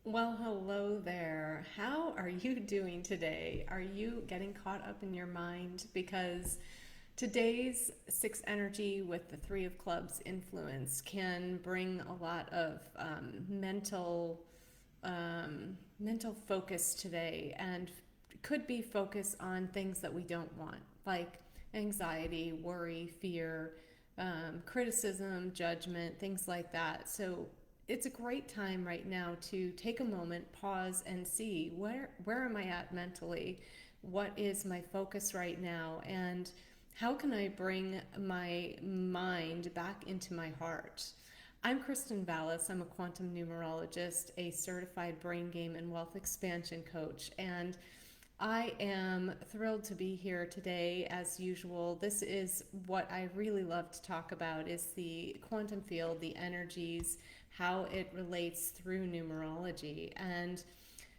Well, hello there. How are you doing today? Are you getting caught up in your mind? Because today's six energy with the three of clubs influence can bring a lot of mental focus today, and could be focus on things that we don't want, like anxiety, worry, fear, criticism, judgment, things like that. So it's a great time right now to take a moment, pause, and see where am I at mentally? What is my focus right now? And how can I bring my mind back into my heart? I'm Kristen Vallis. I'm a quantum numerologist, a certified brain game and wealth expansion coach, and I am thrilled to be here today as usual. This is what I really love to talk about is the quantum field, the energies, how it relates through numerology. And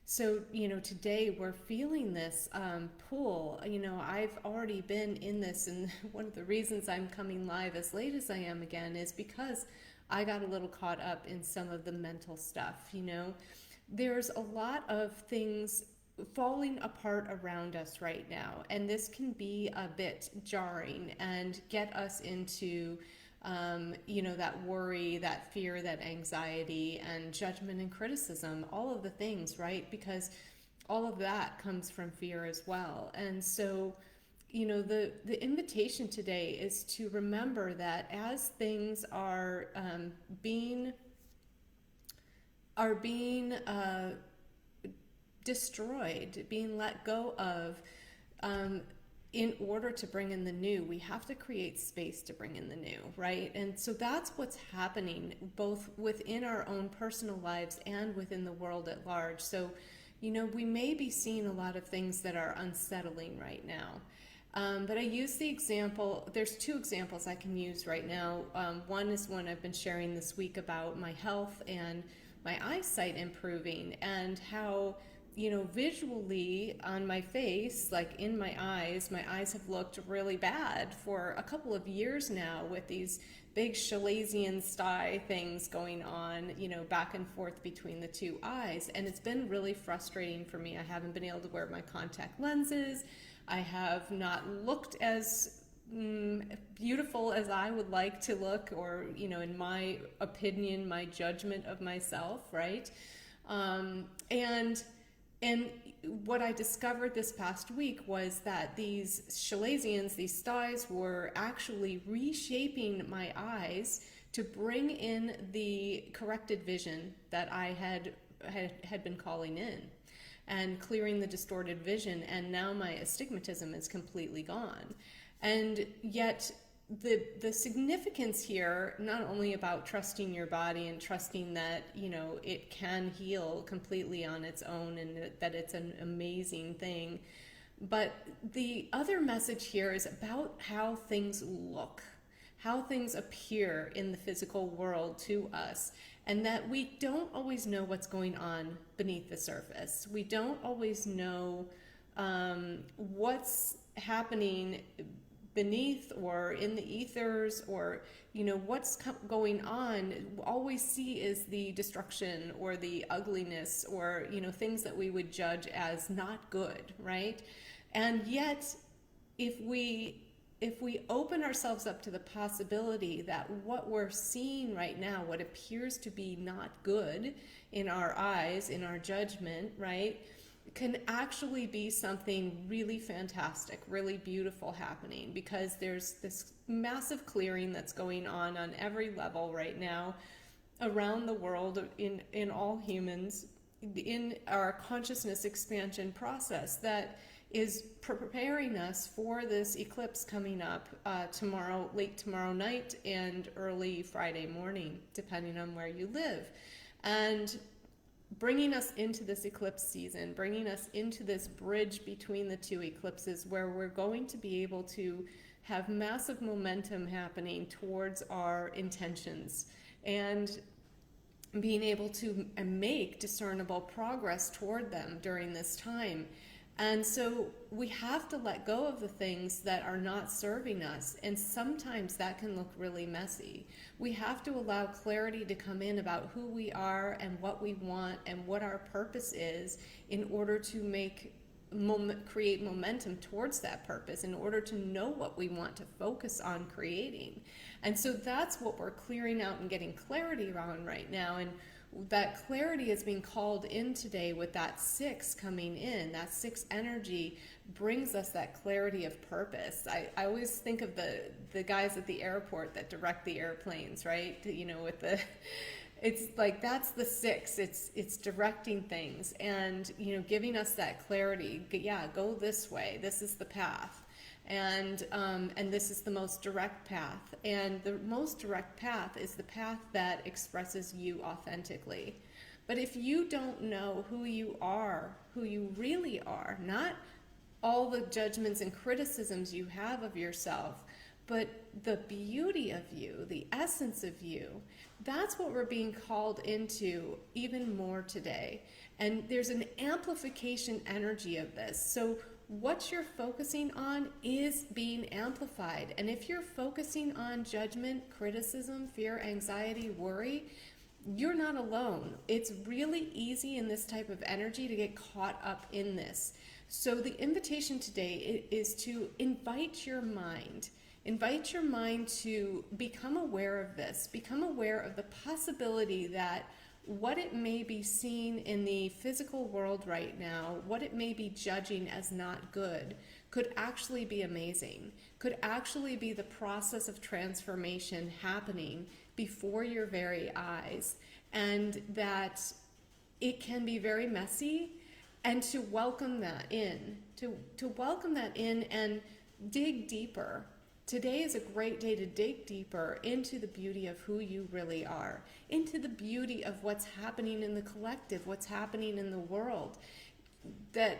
so, today we're feeling this pull. I've already been in this, and one of the reasons I'm coming live as late as I am again is because I got a little caught up in some of the mental stuff. There's a lot of things falling apart around us right now, and this can be a bit jarring and get us into that worry, that fear, that anxiety, and judgment and criticism, all of the things, right? Because all of that comes from fear as well. And so, the invitation today is to remember that as things are being destroyed, being let go of, um, in order to bring in the new, we have to create space to bring in the new, right? And so that's what's happening both within our own personal lives and within the world at large. So, we may be seeing a lot of things that are unsettling right now. But I use the example, there's two examples I can use right now. One is one I've been sharing this week about my health and my eyesight improving, and how visually on my face, like in my eyes have looked really bad for a couple of years now with these big Chalazian sty things going on, back and forth between the two eyes. And it's been really frustrating for me. I haven't been able to wear my contact lenses. I have not looked as beautiful as I would like to look, or, in my opinion, my judgment of myself, right? And what I discovered this past week was that these Chalazians, these styes, were actually reshaping my eyes to bring in the corrected vision that I had been calling in, and clearing the distorted vision. And now my astigmatism is completely gone. And yet the significance here, not only about trusting your body and trusting that it can heal completely on its own, and that it's an amazing thing, but the other message here is about how things look, how things appear in the physical world to us, and that we don't always know what's going on beneath the surface. We don't always know what's happening beneath or in the ethers, or what's going on. All we see is the destruction or the ugliness, or things that we would judge as not good, right? And yet, if we open ourselves up to the possibility that what we're seeing right now, what appears to be not good in our eyes, in our judgment, right, can actually be something really fantastic, really beautiful happening, because there's this massive clearing that's going on every level right now around the world, in all humans, in our consciousness expansion process, that is preparing us for this eclipse coming up tomorrow, late tomorrow night and early Friday morning, depending on where you live. And bringing us into this eclipse season, bringing us into this bridge between the two eclipses, where we're going to be able to have massive momentum happening towards our intentions, and being able to make discernible progress toward them during this time. And so we have to let go of the things that are not serving us. And sometimes that can look really messy. We have to allow clarity to come in about who we are and what we want and what our purpose is in order to create momentum towards that purpose, in order to know what we want to focus on creating. And so that's what we're clearing out and getting clarity on right now. And that clarity is being called in today with that 6 coming in. That 6 energy brings us that clarity of purpose. I always think of the guys at the airport that direct the airplanes, right? You know, with the, it's like that's the 6. It's directing things and, you know, giving us that clarity. Yeah, go this way. This is the path. And this is the most direct path. And the most direct path is the path that expresses you authentically. But if you don't know who you are, who you really are, not all the judgments and criticisms you have of yourself, but the beauty of you, the essence of you, that's what we're being called into even more today. And there's an amplification energy of this. So what you're focusing on is being amplified. And if you're focusing on judgment, criticism, fear, anxiety, worry, you're not alone. It's really easy in this type of energy to get caught up in this. So the invitation today is to invite your mind. Invite your mind to become aware of this. Become aware of the possibility that what it may be seen in the physical world right now, what it may be judging as not good, could actually be amazing, could actually be the process of transformation happening before your very eyes, and that it can be very messy, and to welcome that in, to welcome that in and dig deeper. Today is a great day to dig deeper into the beauty of who you really are, into the beauty of what's happening in the collective, what's happening in the world. That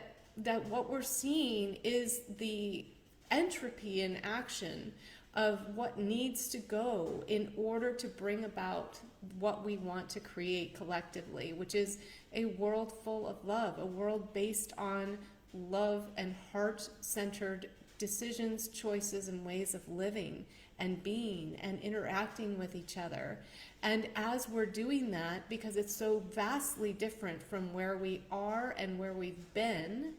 what we're seeing is the entropy in action of what needs to go in order to bring about what we want to create collectively, which is a world full of love, a world based on love and heart-centered decisions, choices, and ways of living and being and interacting with each other. And as we're doing that, because it's so vastly different from where we are and where we've been,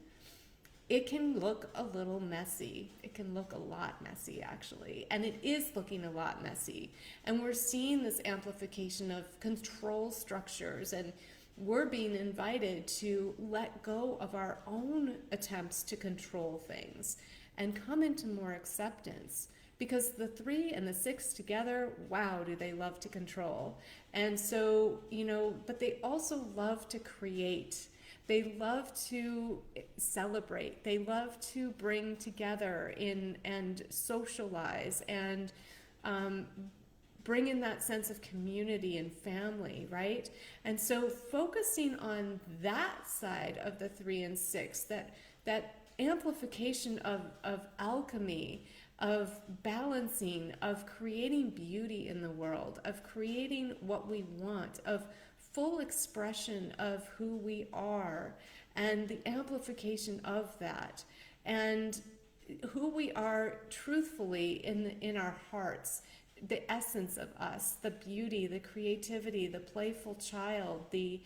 it can look a little messy. It can look a lot messy, actually. And it is looking a lot messy. And we're seeing this amplification of control structures, and we're being invited to let go of our own attempts to control things and come into more acceptance, because the 3 and the 6 together, wow, do they love to control. And so, you know, but they also love to create. They love to celebrate. They love to bring together and socialize and bring in that sense of community and family, right? And so focusing on that side of the 3 and 6, that amplification of alchemy, of balancing, of creating beauty in the world, of creating what we want, of full expression of who we are, and the amplification of that, and who we are truthfully in our hearts, the essence of us, the beauty, the creativity, the playful child, the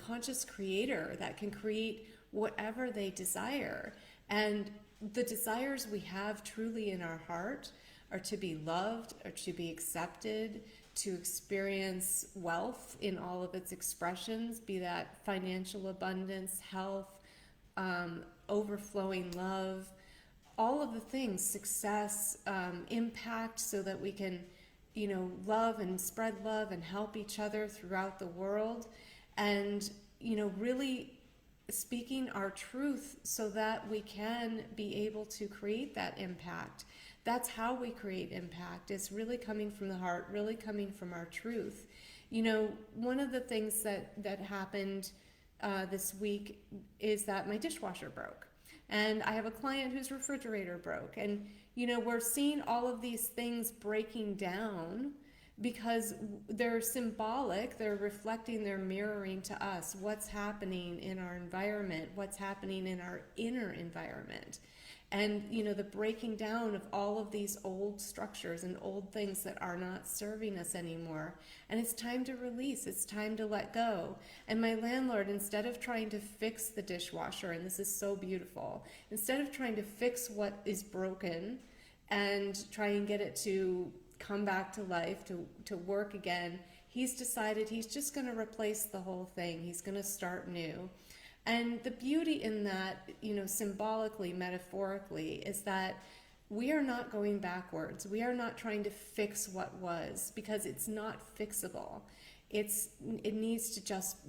conscious creator that can create whatever they desire. And the desires we have truly in our heart are to be loved, or to be accepted, to experience wealth in all of its expressions, be that financial abundance, health, overflowing love, all of the things, success, impact, so that we can, you know, love and spread love and help each other throughout the world, and, you know, really speaking our truth so that we can be able to create that impact. That's how we create impact. It's really coming from the heart, really coming from our truth. You know, one of the things that happened this week is that my dishwasher broke. And I have a client whose refrigerator broke. And, you know, we're seeing all of these things breaking down because they're symbolic, they're reflecting, they're mirroring to us what's happening in our environment, what's happening in our inner environment. And, the breaking down of all of these old structures and old things that are not serving us anymore. And it's time to release, it's time to let go. And my landlord, instead of trying to fix the dishwasher, and this is so beautiful, instead of trying to fix what is broken and try and get it to come back to life, to work again, he's decided he's just going to replace the whole thing. He's going to start new. And the beauty in that, symbolically, metaphorically, is that we are not going backwards. We are not trying to fix what was, because it's not fixable. It needs to just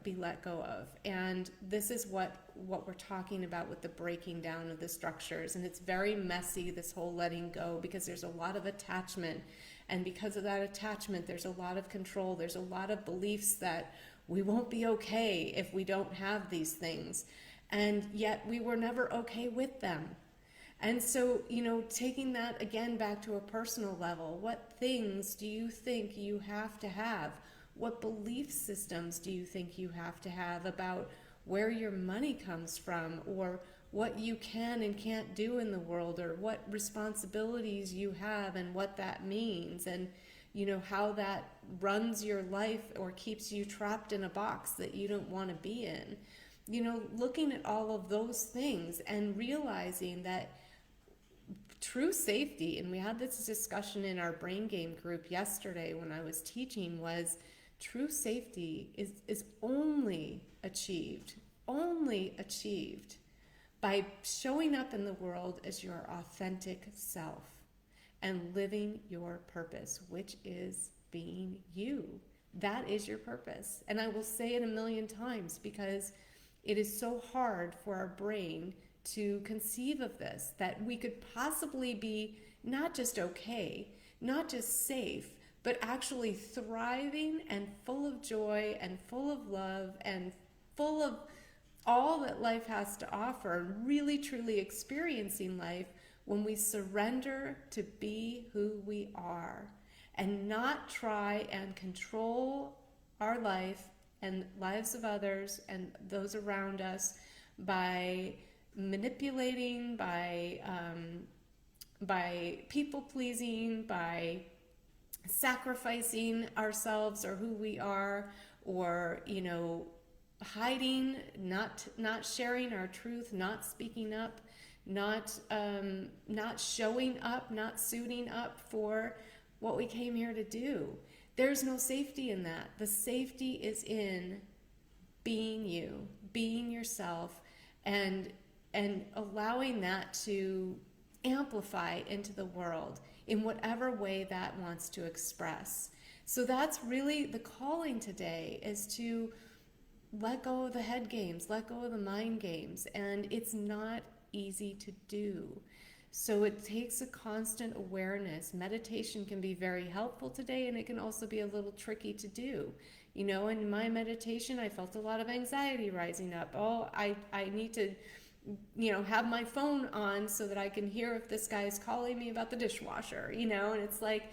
be let go of. And this is what we're talking about with the breaking down of the structures. And it's very messy, this whole letting go, because there's a lot of attachment. And because of that attachment, there's a lot of control. There's a lot of beliefs that we won't be okay if we don't have these things. And yet we were never okay with them. And so, taking that again back to a personal level, what things do you think you have to have? What belief systems do you think you have to have about where your money comes from, or what you can and can't do in the world, or what responsibilities you have and what that means, and how that runs your life or keeps you trapped in a box that you don't want to be in. Looking at all of those things and realizing that true safety, and we had this discussion in our brain game group yesterday when I was teaching, was true safety is only achieved by showing up in the world as your authentic self and living your purpose, which is being you. That is your purpose. And I will say it a million times because it is so hard for our brain to conceive of this, that we could possibly be not just okay, not just safe, but actually thriving and full of joy and full of love and full of all that life has to offer, and really truly experiencing life when we surrender to be who we are and not try and control our life and lives of others and those around us by manipulating, by people pleasing, by sacrificing ourselves or who we are, or hiding, not sharing our truth, not speaking up, not showing up, not suiting up for what we came here to do. There's no safety in that. The safety is in being you, being yourself, and allowing that to amplify into the world in whatever way that wants to express. So that's really the calling today, is to let go of the head games, let go of the mind games, and it's not easy to do. So it takes a constant awareness. Meditation can be very helpful today, and it can also be a little tricky to do. In my meditation, I felt a lot of anxiety rising up. Oh, I need to, have my phone on so that I can hear if this guy is calling me about the dishwasher, and it's like,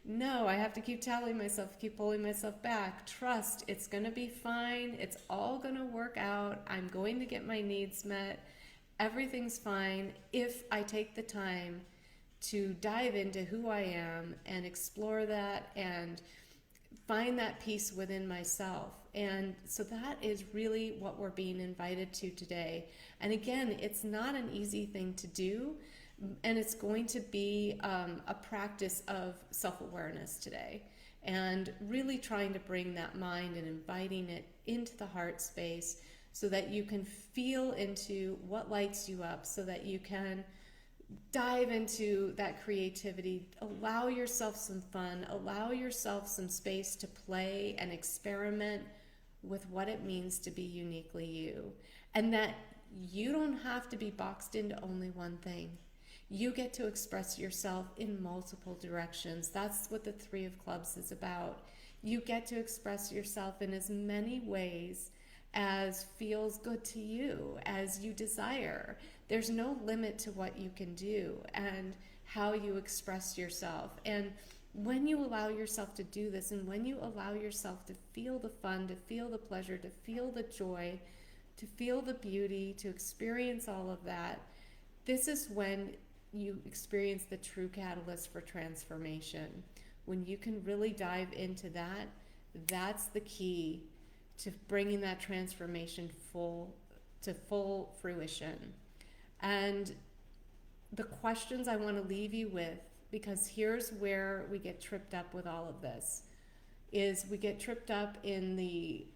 no, I have to keep telling myself, keep pulling myself back. Trust, it's going to be fine. It's all going to work out. I'm going to get my needs met. Everything's fine if I take the time to dive into who I am and explore that and find that peace within myself. And so that is really what we're being invited to today. And again, it's not an easy thing to do, and it's going to be a practice of self-awareness today, and really trying to bring that mind and inviting it into the heart space so that you can feel into what lights you up, so that you can dive into that creativity, allow yourself some fun, allow yourself some space to play and experiment with what it means to be uniquely you. And that you don't have to be boxed into only one thing. You get to express yourself in multiple directions. That's what the Three of Clubs is about. You get to express yourself in as many ways as feels good to you, as you desire. There's no limit to what you can do and how you express yourself. And When you allow yourself to do this, and when you allow yourself to feel the fun, to feel the pleasure, to feel the joy, to feel the beauty, to experience all of that, this is when you experience the true catalyst for transformation. When you can really dive into that, that's the key to bringing that transformation to full fruition. And the questions I want to leave you with, because here's where we get tripped up with all of this, is we get tripped up in the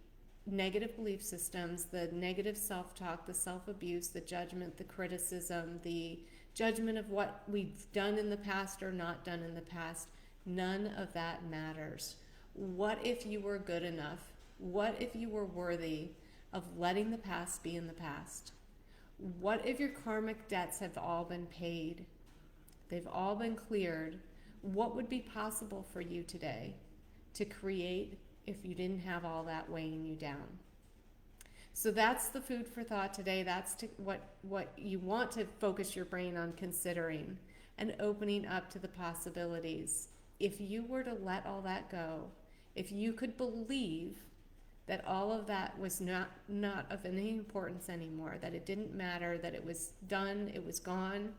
negative belief systems, the negative self-talk, the self-abuse, the judgment, the criticism, the judgment of what we've done in the past or not done in the past. None of that matters. What if you were good enough? What if you were worthy of letting the past be in the past? What if your karmic debts have all been paid? They've all been cleared. What would be possible for you today to create if you didn't have all that weighing you down? So that's the food for thought today. That's what you want to focus your brain on considering and opening up to the possibilities. If you were to let all that go, if you could believe that all of that was not of any importance anymore, that it didn't matter, that it was done, it was gone,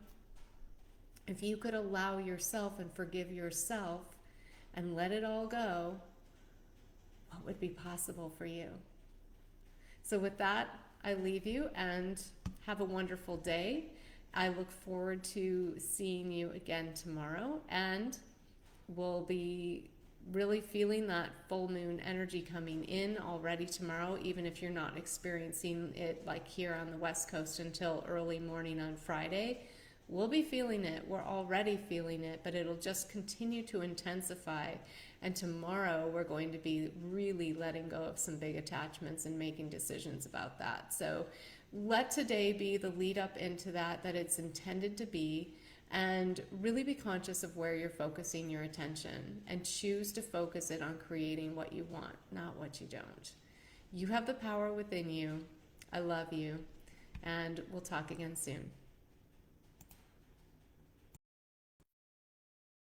if you could allow yourself and forgive yourself and let it all go, what would be possible for you? So with that, I leave you and have a wonderful day. I look forward to seeing you again tomorrow, and we'll be really feeling that full moon energy coming in already tomorrow, even if you're not experiencing it like here on the West Coast until early morning on Friday. We'll be feeling it. We're already feeling it, but it'll just continue to intensify. And tomorrow we're going to be really letting go of some big attachments and making decisions about that. So let today be the lead up into that it's intended to be, and really be conscious of where you're focusing your attention and choose to focus it on creating what you want, not what you don't. You have the power within you. I love you, and we'll talk again soon.